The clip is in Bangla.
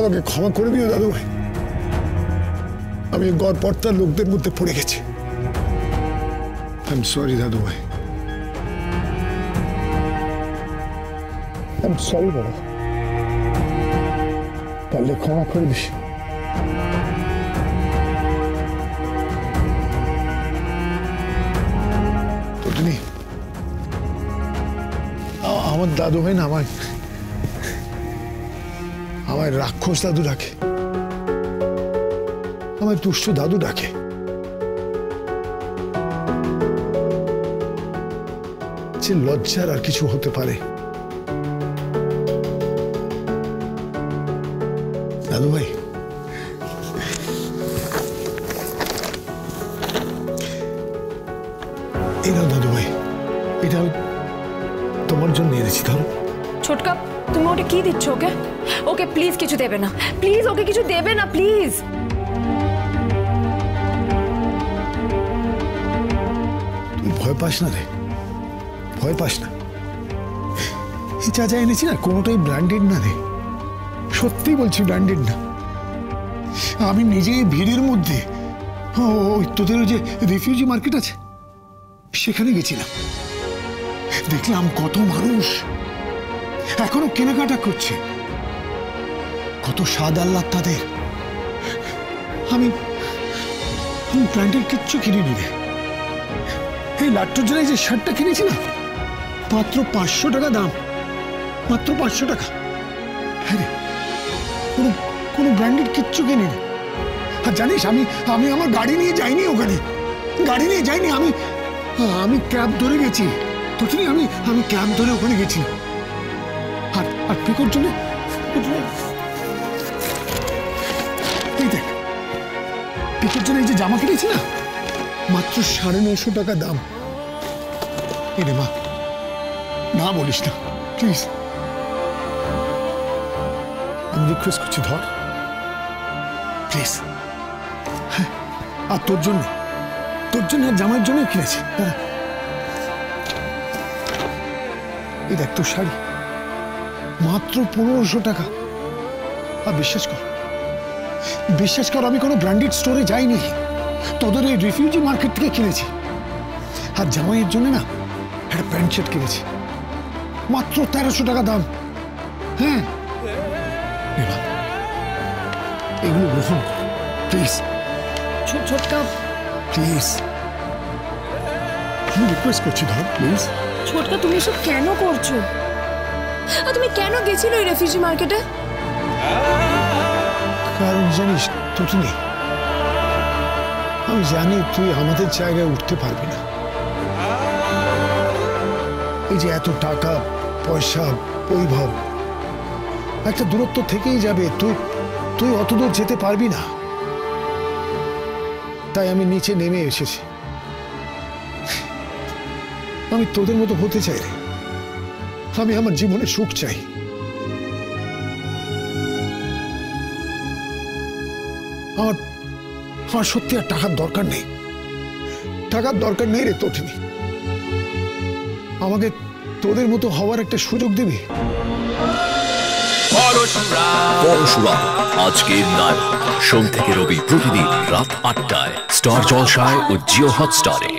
আমাকে ক্ষমা করে দিও দাদু ভাই। আমি গড়পড়তার লোকদের মধ্যে পড়ে গেছি। আই এম সরি দাদু ভাই, আই এম সরি বাবা। পারলে ক্ষমা করে দিস। আমার দাদু ভাই না আমায় রাক্ষস দাদু ডাকে, আমার দুষ্ট দাদু ডাকে। যে লজ্জার আর কিছু হতে পারে? দাদু ভাই, এই নাও দাদু ভাই, এটা তোমার জন্য এনেছি, ধরো। ছোটকা, তুমি ওটা কি দিচ্ছ ওকে? ওকে প্লিজ কিছু দেবে না, প্লিজ ওকে কিছু দেবে না, প্লিজ। তুই ভয় পাস না রে, ভয় পাস না। যা যা এনেছি না কোনোটাই ব্র্যান্ডেড না রে, সত্যি বলছি ব্র্যান্ডেড না। আমি নিজেই ভিড়ের মধ্যে ওই তোদের ওই যে রিফিউজি মার্কেট আছে সেখানে গেছিলাম, দেখলাম কত মানুষ এখনো কেনাকাটা করছে, কত স্বাদ আহ্লাদ তাদের। আমি ব্র্যান্ডের কিচ্ছু কিনিনি রে। এই লাট্টুর জন্য যে শার্টটা কিনেছি না, মাত্র 500 টাকা দাম, মাত্র 500 টাকা। হ্যাঁ রে, কোনো ব্র্যান্ডেড কিচ্ছু কিনিনি। আর জানিস আমি আমার গাড়ি নিয়ে যাইনি ওখানে, গাড়ি নিয়ে যাইনি, আমি ক্যাব ধরে গেছি। তখনই আমি ক্যাব ধরে ওখানে গেছি। আর পিকোর জন্য এই দেখ, পিকোর জন্য এই যে জামা কিনেছি না, মাত্র 950 টাকা দাম। এরে মা, না বলিস না প্লিজ, আমি রিকোয়েস্ট করছি, ধর প্লিজ। হ্যাঁ, আর তোর জন্য আর জামার জন্য কিনেছি। এই দেখ তোর শাড়ি, মাত্র 1500 টাকা। আর বিশ্বাস কর আমি কোনো ব্র্যান্ডেড স্টোরে যাইনি, তোদের এই রিফিউজি মার্কেট থেকে কিনেছি। আর জামাইয়ের জন্য না একটা প্যান্ট শার্ট কিনেছি, মাত্র 1300 টাকা দাম। হ্যাঁ, এগুলো গ্রহণ কর প্লিজ। ছোটকা প্লিজ, আমি রিকোয়েস্ট করছি, ধর প্লিজ। ছোটকা, তুমি এসব কেন করছো? আর তুমি কেন গেছিলে ওই রেফিউজি মার্কেটে? কারণ জানিস টুটুনি, আমি জানি তুই আমাদের জায়গায় উঠতে পারবি না। এই যে এত টাকা পয়সা বৈভব, একটা দূরত্ব থেকেই যাবে, তুই অত দূর যেতে পারবি না। তাই আমি নিচে নেমে এসেছি। আমি তোদের মতো হতে চাই রে, আমি আমার জীবনে সুখ চাই। আমার সত্যি আর টাকার দরকার নেই, টাকার দরকার নেই রে তোঠনি। আমাকে তোদের মতো হওয়ার একটা সুযোগ দিবি। পরশুরাম আজকের নায়ক, সোম থেকে রবি প্রতিদিন রাত 8টায় স্টার জলসায় ও জিও হটস্টারে।